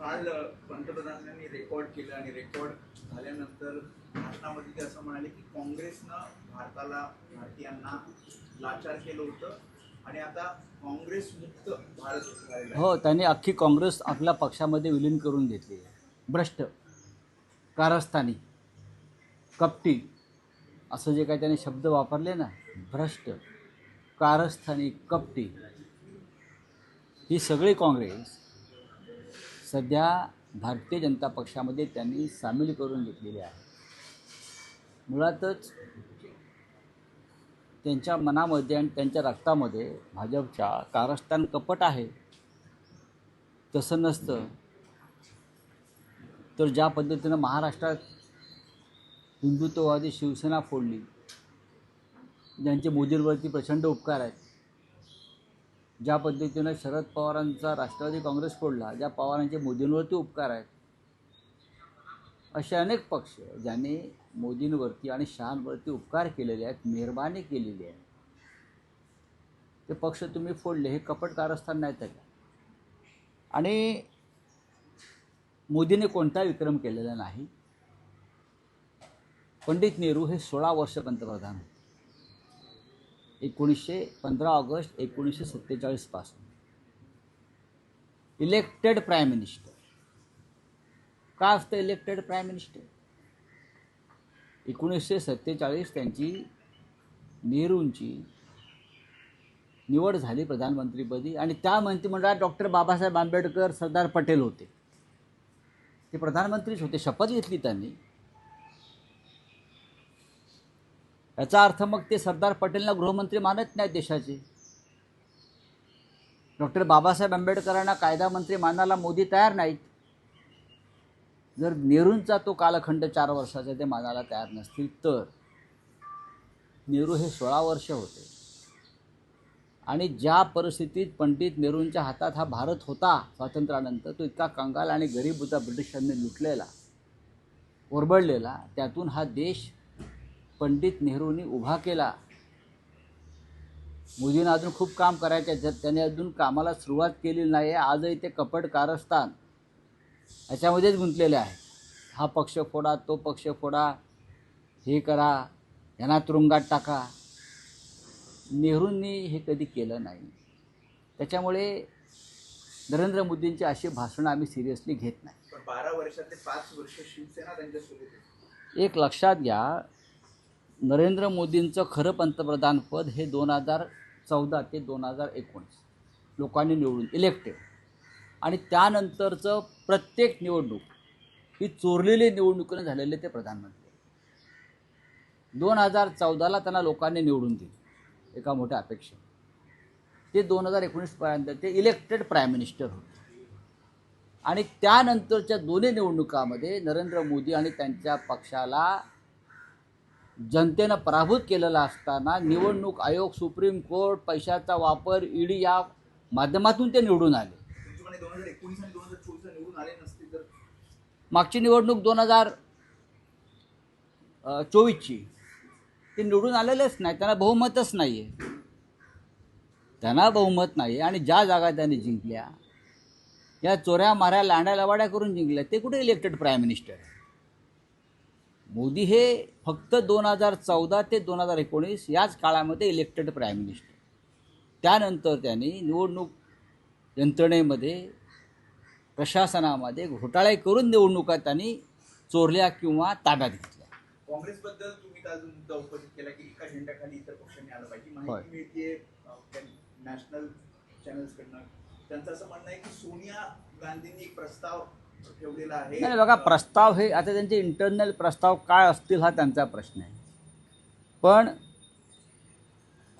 काल पंतप्रधानांनी रेकॉर्ड केलं आणि रेकॉर्ड झाल्यानंतर भाषणामध्ये ते असं म्हणाले की काँग्रेसनं भारतीयांना लाचार केलं होतं आणि आता काँग्रेस मुक्त भारत झालेला आहे. हो, त्यांनी अख्खी काँग्रेस आपल्या पक्षामध्ये विलीन करून घेतली आहे. भ्रष्ट, कारस्थानी, कपटी असं जे काही त्यांनी शब्द वापरले ना, भ्रष्ट, कारस्थानी, कपटी, ही सगळी काँग्रेस सध्या भारतीय जनता पक्षामध्ये त्यांनी सामील करून घेतलेली आहे. मुळातच त्यांच्या मनामध्ये आणि त्यांच्या रक्तामध्ये भाजपच्या कारस्थान कपट आहे. तसं नसतं तर ज्या पद्धतीनं महाराष्ट्रात हिंदुत्ववादी शिवसेना फोडली, ज्यांचे मोदींवरती प्रचंड उपकार आहेत, ज्या पद्धतीनं शरद पवारांचा राष्ट्रवादी काँग्रेस फोडला, ज्या पवारांचे मोदींवरती उपकार आहेत, असे अनेक पक्ष ज्यांनी मोदींवरती आणि शहांवरती उपकार केलेले आहेत, मेहरबानी केलेली आहे, ते पक्ष तुम्ही फोडले. हे कपट कारस्थान नाही तर. आणि मोदीने कोणता विक्रम केलेला नाही. पंडित नेहरू हे 16 वर्ष पंतप्रधान होते. 15 ऑगस्ट 1947 पासून इलेक्टेड प्राईम मिनिस्टर. का असतं इलेक्टेड प्राईम मिनिस्टर? 1947 त्यांची नेहरूंची निवड झाली प्रधानमंत्रीपदी आणि त्या मंत्रिमंडळात डॉक्टर बाबासाहेब आंबेडकर, सरदार पटेल होते. ते प्रधानमंत्रीच होते. शपथ घेतली त्यांनी. याचा अर्थ मग ते सरदार पटेलला गृहमंत्री मानत नाहीत देशाचे. डॉक्टर बाबासाहेब आंबेडकरांना कायदा मंत्री मानायला मोदी तयार नाहीत. जर नेहरूंचा तो कालखंड 4 वर्षाचा ते मानायला तयार नसतील तर नेहरू हे 16 वर्ष होते. आणि ज्या परिस्थितीत पंडित नेहरूंच्या हातात हा भारत होता स्वातंत्र्यानंतर, तो इतका कंगाल आणि गरीब होता, ब्रिटिशांनी लुटलेला, ओरबडलेला, त्यातून हा देश पंडित नेहरूंनी उभा केला. मोदींना अजून खूप काम करायचे आहे. त्याने अजून कामाला सुरुवात केली नाही आहे. आजही ते कपट कारस्थान याच्यामध्येच गुंतलेले आहे. हा पक्ष फोडा, तो पक्ष फोडा, हे करा, यांना तुरुंगात टाका. नेहरूंनी हे कधी केलं नाही. त्याच्यामुळे नरेंद्र मोदींची अशी भाषणं आम्ही सिरियसली घेत नाही. पण 12 वर्षातले 5 वर्ष शिवसेना त्यांच्यासोबत. एक लक्षात घ्या, नरेंद्र मोदींचं खरं पंतप्रधानपद हे 2014 ते 2019 लोकांनी निवडून इलेक्टेड. आणि त्यानंतरचं प्रत्येक निवडणूक ही चोरलेली निवडणुकीनं झालेले ते प्रधानमंत्री. 2014ला त्यांना लोकांनी निवडून दिले एका मोठ्या अपेक्षा. ते 2019पर्यंत ते इलेक्टेड प्राईम मिनिस्टर होते. आणि त्यानंतरच्या दोन्ही निवडणुकामध्ये नरेंद्र मोदी आणि त्यांच्या पक्षाला जनतेनं पराभूत केलेला असताना निवडणूक आयोग, सुप्रीम कोर्ट, पैशाचा वापर, ईडी या माध्यमातून ते निवडून आले. 2019 आणि 2024 निवडून आले नसते तर मागची निवडणूक 2024ची ते निवडून आलेलेच नाही. त्यांना बहुमतच नाही आहे. त्यांना बहुमत नाही. आणि ज्या जागा त्यांनी जिंकल्या, या चोऱ्या माऱ्या, लांड्या लवाड्या करून जिंकल्या. ते कुठे इलेक्टेड प्राईम मिनिस्टर आहे? मोदी हे फक्त 2014 ते 2019 याच काळामध्ये इलेक्टेड प्राईम मिनिस्टर. त्यानंतर त्यांनी निवडणूक यंत्रणेमध्ये, प्रशासनामध्ये घोटाळे करून निवडणुका त्यांनी चोरल्या किंवा ताब्यात घेतल्या. काँग्रेसबद्दल तुम्ही काल मुद्दा उपस्थित केला की एका झेंड्याखाली इतर पक्षांनी आलं पाहिजे. माहिती मिळते नॅशनल चॅनल्सकडनं. त्यांचं असं म्हणणं आहे की सोनिया गांधींनी एक प्रस्ताव ठेवलेला आहे. नाही बघा, प्रस्ताव हे आता त्यांचे इंटरनल प्रस्ताव काय असतील हा त्यांचा प्रश्न आहे. पण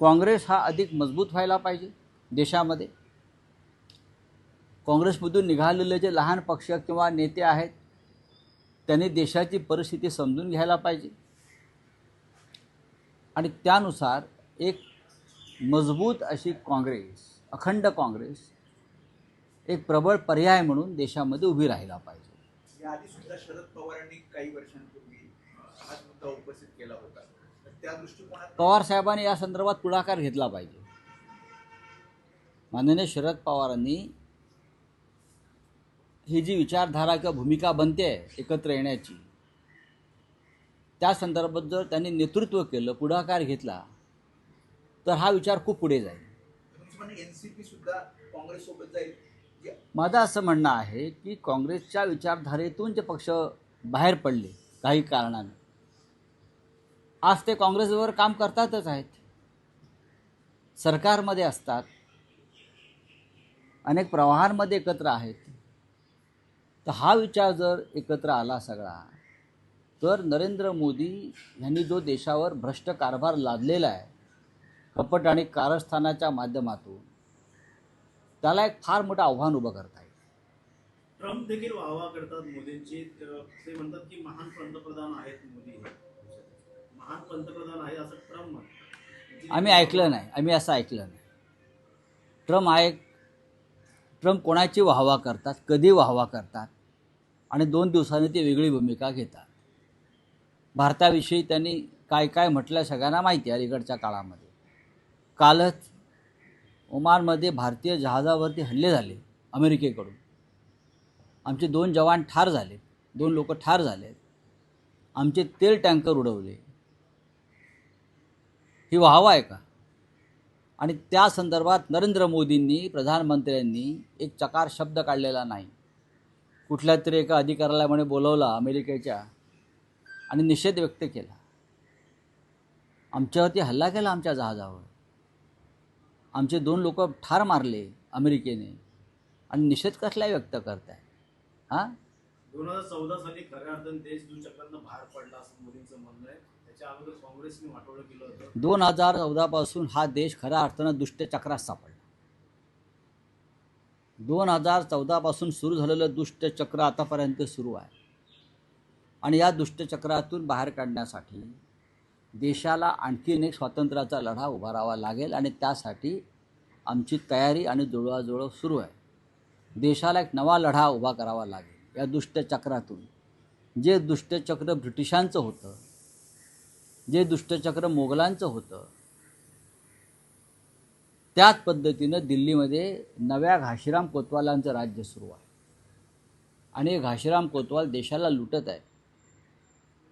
काँग्रेस हा अधिक मजबूत व्हायला पाहिजे देशामध्ये. काँग्रेसमधून निघालेले जे लहान पक्ष किंवा नेते आहेत त्यांनी देशाची परिस्थिती समजून घ्यायला पाहिजे आणि त्यानुसार एक मजबूत अशी काँग्रेस, अखंड काँग्रेस, एक प्रबळ पर्याय म्हणून देशामध्ये उभी राहायला पाहिजे. याआधी सुद्धा शरद पवारांनी काही वर्षांपूर्वी हा मुद्दा उपस्थित केला होता. त्या दृष्टिकोनात पवार साहेबांनी या संदर्भात पुढाकार घेतला पाहिजे. माननीय शरद पवारांनी ही जी विचारधारा किंवा भूमिका बनते एकत्र येण्याची, त्या संदर्भात जर त्यांनी नेतृत्व केलं, पुढाकार घेतला, तर हा विचार खूप पुढे जाईल. एनसीपी सुद्धा काँग्रेस सोबत जाईल. माझं असं म्हणणं आहे की काँग्रेसच्या विचारधारेतून जे पक्ष बाहेर पडले काही कारणाने, आज ते काँग्रेसबरोबर काम करतातच आहेत, सरकारमध्ये असतात, अनेक प्रवाहांमध्ये एकत्र आहेत. तर हा विचार जर एकत्र आला सगळा, तर नरेंद्र मोदी यांनी जो देशावर भ्रष्ट कारभार लादलेला आहे कपट आणि कारस्थानाच्या माध्यमातून, त्याला एक फार मोठं आव्हान उभं करता येईल. ट्रम्प देखील वाहवा करतात मोदींची. ते म्हणतात की महान पंतप्रधान आहेत मोदी, महान पंतप्रधान आहे असं ट्रम्प म्हणतात. आम्ही ऐकलं नाही, आम्ही असं ऐकलं नाही. ट्रम्प कोणाची वाहवा करतात, कधी वाहवा करतात, आणि 2 दिवसांनी ते वेगळी भूमिका घेतात. भारताविषयी त्यांनी काय काय म्हटलं सगळ्यांना माहिती आहे. अलीकडच्या काळामध्ये कालच ओमानमध्ये भारतीय जहाजावरती हल्ले झाले अमेरिकेकडून. आमचे 2 जवान ठार झाले, 2 लोक ठार झाले, आमचे तेल टँकर उडवले. ही वाहवा आहे का? आणि त्या संदर्भात नरेंद्र मोदींनी, प्रधानमंत्र्यांनी एक चकार शब्द काढलेला नाही. कुठल्या तरी एका अधिकाऱ्याला म्हणे बोलवला अमेरिकेच्या आणि निषेध व्यक्त केला. आमच्यावरती हल्ला केला, आमच्या जहाजावर, आमचे 2 लोक ठार मारले अमेरिकेने, आणि निषेध कसला व्यक्त करताय? हां, 2014 साली खऱ्या अर्थाने देश दुचक्रातून बाहेर पडला असं मोदींचं म्हणणं आहे. त्याच्या अगोदर काँग्रेसने वाटोळं केलं होतं. 2014 पासून हा देश खऱ्या अर्थानं दुष्टचक्रात सापडला. 2014 पासून सुरू झालेलं दुष्टचक्र आतापर्यंत सुरू आहे. आणि या दुष्टचक्रातून बाहेर काढण्यासाठी देशाला आणखीन एक स्वातंत्र्याचा लढा उभारावा लागेल, आणि त्यासाठी आमची तयारी आणि जुळवाजुळव सुरू आहे. देशाला एक नवा लढा उभा करावा लागेल या दुष्टचक्रातून. जे दुष्टचक्र ब्रिटिशांचं होतं, जे दुष्टचक्र मोगलांचं होतं, त्याच पद्धतीनं दिल्लीमध्ये नव्या घाशीराम कोतवालांचं राज्य सुरू आहे. आणि घाशीराम कोतवाल देशाला लुटत आहे.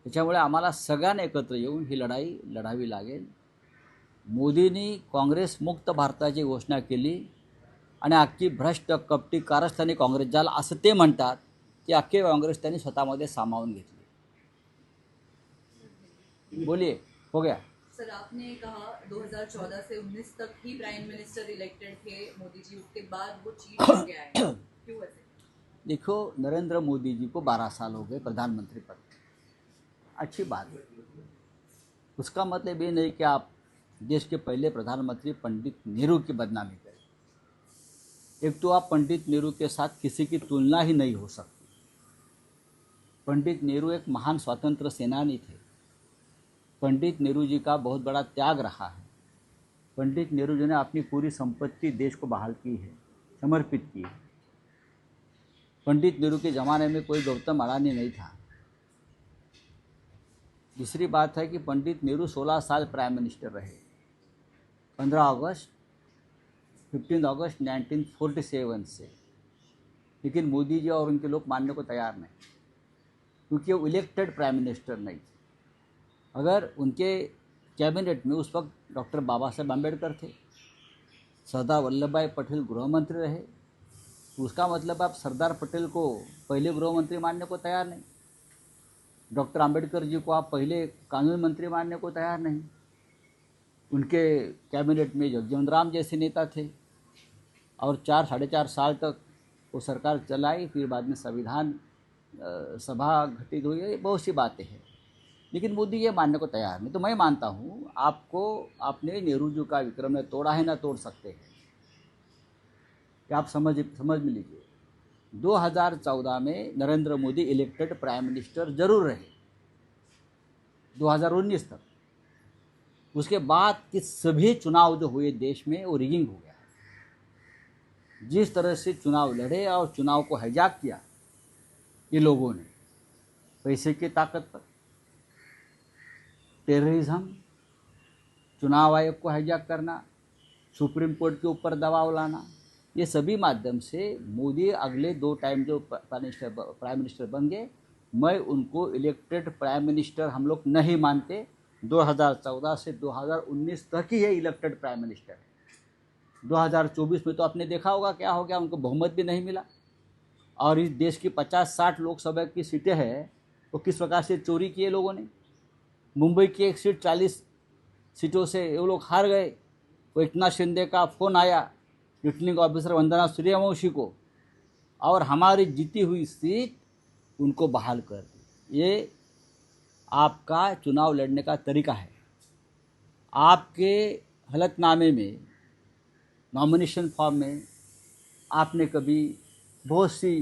त्याच्यामुळे आम्हाला सगळ्यांना एकत्र येऊन ही लढाई लढावी लागेल. मोदींनी काँग्रेस मुक्त भारताची घोषणा केली, आणि अख्खी भ्रष्ट कपटी कारस्थानी काँग्रेस, ज्याला असं ते म्हणतात, की अख्खी काँग्रेस त्यांनी स्वतःमध्ये सामावून घेतली. बोलिए, हो गया. सर, आपने कहा 2014 से 19 तक ही प्राइम मिनिस्टर इलेक्टेड थे मोदी जी, उसके बाद वो चीट हो गया है, क्यों ऐसे? देखो, नरेंद्र मोदी जी को 12 साल हो गए प्रधानमंत्री पद, अच्छी बात है. उसका मतलब ये नहीं कि आप देश के पहले प्रधानमंत्री पंडित नेहरू की बदनामी करें. एक तो आप पंडित नेहरू के साथ किसी की तुलना ही नहीं हो सकती. पंडित नेहरू एक महान स्वतंत्र सेनानी थे. पंडित नेहरू जी का बहुत बड़ा त्याग रहा है. पंडित नेहरू जी ने अपनी पूरी संपत्ति देश को बहाल की है, समर्पित की है. पंडित नेहरू के ज़माने में कोई गौतम अडानी नहीं था. दूसरी बात है कि पंडित नेहरू 16 साल प्राइम मिनिस्टर रहे. 15 अगस्त 1947 से. लेकिन मोदी जी और उनके लोग मानने को तैयार नहीं, क्योंकि वो इलेक्टेड प्राइम मिनिस्टर नहीं थे. अगर उनके कैबिनेट में उस वक्त डॉक्टर बाबा साहेब अम्बेडकर थे, सरदार वल्लभ भाई पटेल गृहमंत्री रहे, तो उसका मतलब आप सरदार पटेल को पहले गृहमंत्री मानने को तैयार नहीं. डॉक्टर आम्बेडकर जी को आप पहले कानून मंत्री मानने को तैयार नहीं. उनके कैबिनेट में जगजीवन राम जैसे नेता थे, और 4-4.5 साल तक वो सरकार चलाई. फिर बाद में संविधान सभा घटित हुई. ये बहुत सी बातें हैं, लेकिन मोदी ये मानने को तैयार नहीं. तो मैं मानता हूँ आपको, आपने नेहरू जी का विक्रम ने तोड़ा है, ना तोड़ सकते हैं. कि आप समझ में लीजिए, 2014 में Narendra Modi elected prime minister जरूर रहे, 2019 तक. उसके बाद के सभी चुनाव जो हुए देश में, वो रिगिंग हो गया. जिस तरह से चुनाव लड़े और चुनाव को हाईजैक किया ये लोगों ने, पैसे की ताकत पर, टेररिज्म, चुनाव आयोग को हाईजैक करना, सुप्रीम कोर्ट के ऊपर दबाव लाना, ये सभी माध्यम से मोदी अगले 2 टाइम जो प्राइम मिनिस्टर बन गए, मैं उनको इलेक्टेड प्राइम मिनिस्टर हम लोग नहीं मानते। 2014 से 2019 तक ही है इलेक्टेड प्राइम मिनिस्टर। 2024 में तो आपने देखा होगा क्या हो गया, उनको बहुमत भी नहीं मिला। और इस देश की 50-60 लोकसभा की सीटें हैं, वो किस प्रकार से चोरी किए लोगों ने। मुंबई की एक सीट 40 सीटों से वो लोग हार गए। वो एकनाथ शिंदे का फ़ोन आया रिटर्निंग ऑफिसर वंदना सूर्यवंशी को, और हमारी जीती हुई सीट उनको बहाल कर दी। ये आपका चुनाव लड़ने का तरीका है। आपके हलफनामे में, नॉमिनेशन फॉर्म में आपने कभी बहुत सी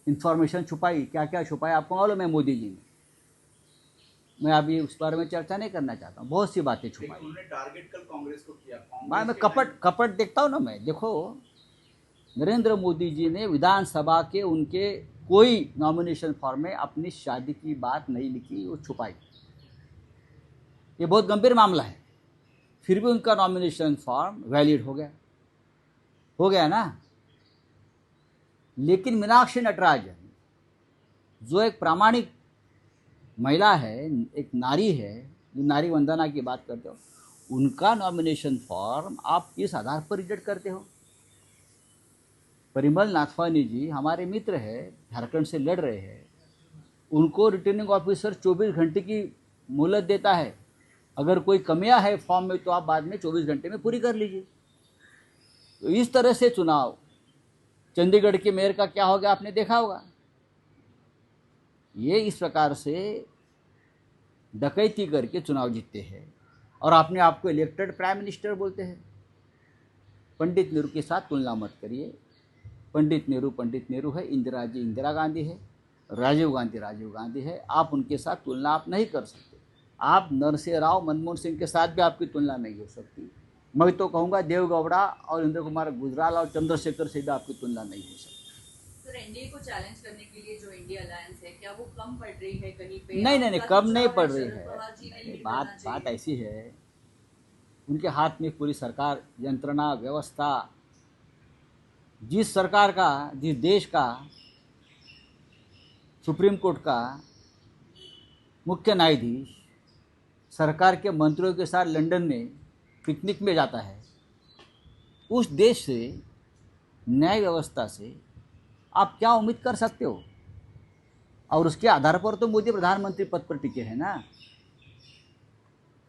इंफॉर्मेशन छुपाई। क्या क्या छुपाया आपको मालूम है मोदी जी ने। मैं अभी उस बारे में चर्चा नहीं करना चाहता हूँ। बहुत सी बातें लेकिन छुपाई। उन्होंने टारगेट कल कांग्रेस को किया। मैं कपट देखता हूँ ना। मैं देखो, नरेंद्र मोदी जी ने विधानसभा के उनके कोई नॉमिनेशन फॉर्म में अपनी शादी की बात नहीं लिखी, वो छुपाई। ये बहुत गंभीर मामला है। फिर भी उनका नॉमिनेशन फॉर्म वैलिड हो गया ना। लेकिन मीनाक्षी नटराजन जो एक प्रामाणिक महिला है, एक नारी है, जो नारी वंदना की बात करते हो, उनका नॉमिनेशन फॉर्म आप किस आधार पर रिजेक्ट करते हो। परिमल नाथवानी जी हमारे मित्र हैं, झारखंड से लड़ रहे हैं। उनको रिटर्निंग ऑफिसर 24 घंटे की मोहलत देता है। अगर कोई कमियां है फॉर्म में तो आप बाद में 24 घंटे में पूरी कर लीजिए। तो इस तरह से चुनाव, चंडीगढ़ के मेयर का क्या हो गया आपने देखा होगा। ये इस प्रकार से डकैती करके चुनाव जीतते हैं और अपने आप को इलेक्टेड प्राइम मिनिस्टर बोलते हैं। पंडित नेहरू के साथ तुलना मत करिए। पंडित नेहरू है, इंदिरा जी इंदिरा गांधी है, राजीव गांधी है। आप उनके साथ तुलना आप नहीं कर सकते। आप नरसिंह राव, मनमोहन सिंह के साथ भी आपकी तुलना नहीं हो सकती। मैं तो कहूँगा देवगौड़ा और इंद्र कुमार गुजराल और चंद्रशेखर से भी आपकी तुलना नहीं हो सकती। सर, एनडीए को चैलेंज करने के लिए जो इंडिया अलायंस है, क्या वो कम पड़ रही है कहीं पे? नहीं, आपका कम जो नहीं चुनाव पड़ है, रही शरद है। पवार जी ने लीड बात करना बात चाहिए। ऐसी है, उनके हाथ में पूरी सरकार, यंत्रणा, व्यवस्था। जिस सरकार का, जिस देश का सुप्रीम कोर्ट का मुख्य न्यायाधीश सरकार के मंत्रियों के साथ लंदन में पिकनिक में जाता है, उस देश से, न्याय व्यवस्था से आप क्या उम्मीद कर सकते हो। और उसके आधार पर तो मोदी प्रधानमंत्री पद पर टिके हैं ना।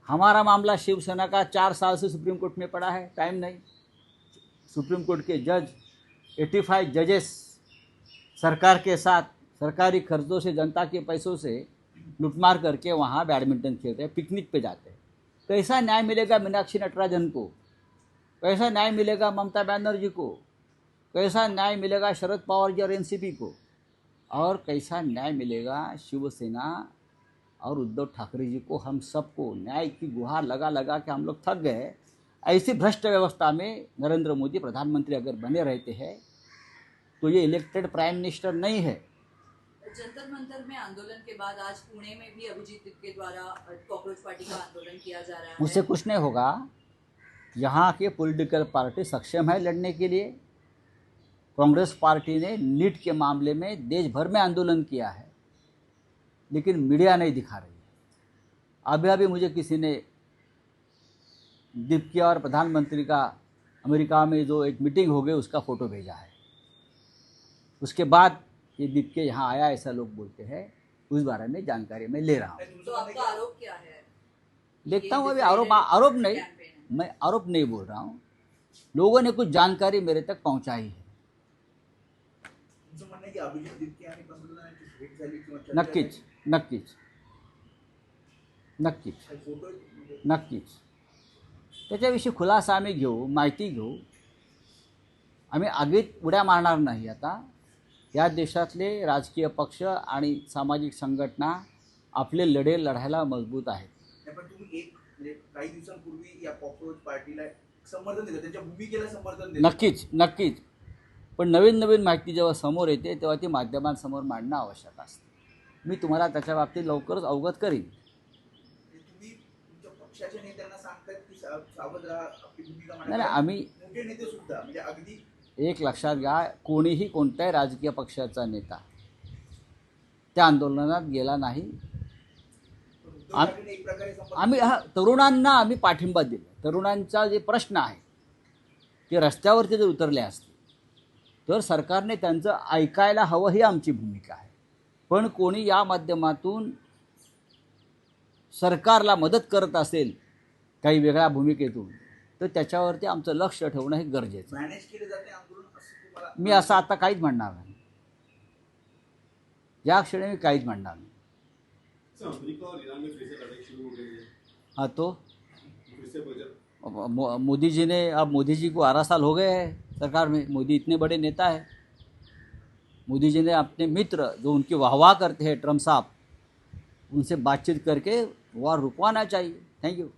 हमारा मामला शिवसेना का 4 साल से सुप्रीम कोर्ट में पड़ा है, टाइम नहीं। सुप्रीम कोर्ट के जज, 85 जजेस सरकार के साथ सरकारी खर्चों से, जनता के पैसों से लूटमार करके वहाँ बैडमिंटन खेलते हैं, पिकनिक पे जाते हैं। कैसा न्याय मिलेगा मीनाक्षी नटराजन को? कैसा न्याय मिलेगा ममता बनर्जी को? कैसा न्याय मिलेगा शरद पवार जी और एनसीपी को? और कैसा न्याय मिलेगा शिवसेना और उद्धव ठाकरे जी को? हम सबको न्याय की गुहार लगा लगा के हम लोग थक गए। ऐसी भ्रष्ट व्यवस्था में नरेंद्र मोदी प्रधानमंत्री अगर बने रहते हैं तो ये इलेक्टेड प्राइम मिनिस्टर नहीं है। जंतर मंतर में आंदोलन के बाद आज पुणे में भी अभिजीत के द्वारा कॉकरोच पार्टी का आंदोलन किया जा रहा है। मुझसे कुछ नहीं होगा। यहाँ के पॉलिटिकल पार्टी सक्षम है लड़ने के लिए। कांग्रेस पार्टी ने नीट के मामले में देश भर में आंदोलन किया है, लेकिन मीडिया नहीं दिखा रही है। अभी मुझे किसी ने दीपकी और प्रधानमंत्री का अमेरिका में जो एक मीटिंग हो गई उसका फ़ोटो भेजा है। उसके बाद ये दीपके यहाँ आया ऐसा लोग बोलते हैं। उस बारे में जानकारी मैं ले रहा हूँ। तो आपका आरोप क्या है? देखता हूँ। अभी आरोप नहीं, मैं आरोप नहीं बोल रहा हूँ। लोगों ने कुछ जानकारी मेरे तक पहुँचाई है। तुमचं म्हणणं आहे की अभिजित दीपके आणि पंतप्रधानांची भेट झाली किंवा चर्चा नक्कीच झाली? नक्कीच नक्कीच काही फोटो आहेत म्हणजे? नक्कीच त्याच्याविषयी खुलासा आम्ही घेऊ, माहिती घेऊ। आम्ही आगीत उड्या मारणार नाही। आता या देशातले राजकीय पक्ष आणि सामाजिक संघटना आपले लढे लढायला मजबूत आहेत। नाही, पण तुम्ही एक म्हणजे काही दिवसांपूर्वी या कॉकरोच पार्टीला समर्थन दिलं, त्यांच्या भूमिकेला समर्थन दिलं. नक्कीच पण नवीन माहिती जेव्हा समोर येते तेव्हा ती माध्यमांसमोर मांडणं आवश्यक असतं। मी तुम्हाला त्याच्या बाबतीत लवकरच अवगत करीन। तुम्ही तुमच्या पक्षाच्या नेत्यांना सांगतायत की सावध राहा, आपली भूमिका नाही, मांडा. आम्ही मोठे नेते सुद्धा म्हणजे अगदी एक लक्षात घ्या, कोणीही कोणत्याही राजकीय पक्षाचा नेता त्या आंदोलनात गेला नाही. उद्धव ठाकरे एक प्रकारे आम्ही तरुणांना आम्ही पाठिंबा दिला. तरुणांचा जे प्रश्न आहे ते रस्त्यावरती जर उतरले असते तर सरकारने त्यांचं ऐकायला हवं, ही आमची भूमिका आहे. पण कोणी या माध्यमातून सरकारला मदत करत असेल काही वेगळ्या भूमिकेतून, तर त्याच्यावरती आमचं लक्ष ठेवणं हे गरजेचं आहे. मॅनेज केले जाते आंदोलन असं तुम्हाला मी असं आता काहीच म्हणणार नाही. या क्षणी मी काहीच म्हणणार नाही. अमेरिका और ईरान में फिर से लड़ाई शुरू हो गई है, हाँ तो फिर से बजट मोदी जी ने, अब मोदी जी को 12 साल हो गए हैं सरकार में. मोदी इतने बड़े नेता है. मोदी जी ने अपने मित्र जो उनकी वाहवाह करते हैं ट्रम्प साहब, उनसे बातचीत करके वॉर रुकवाना चाहिए. Thank you.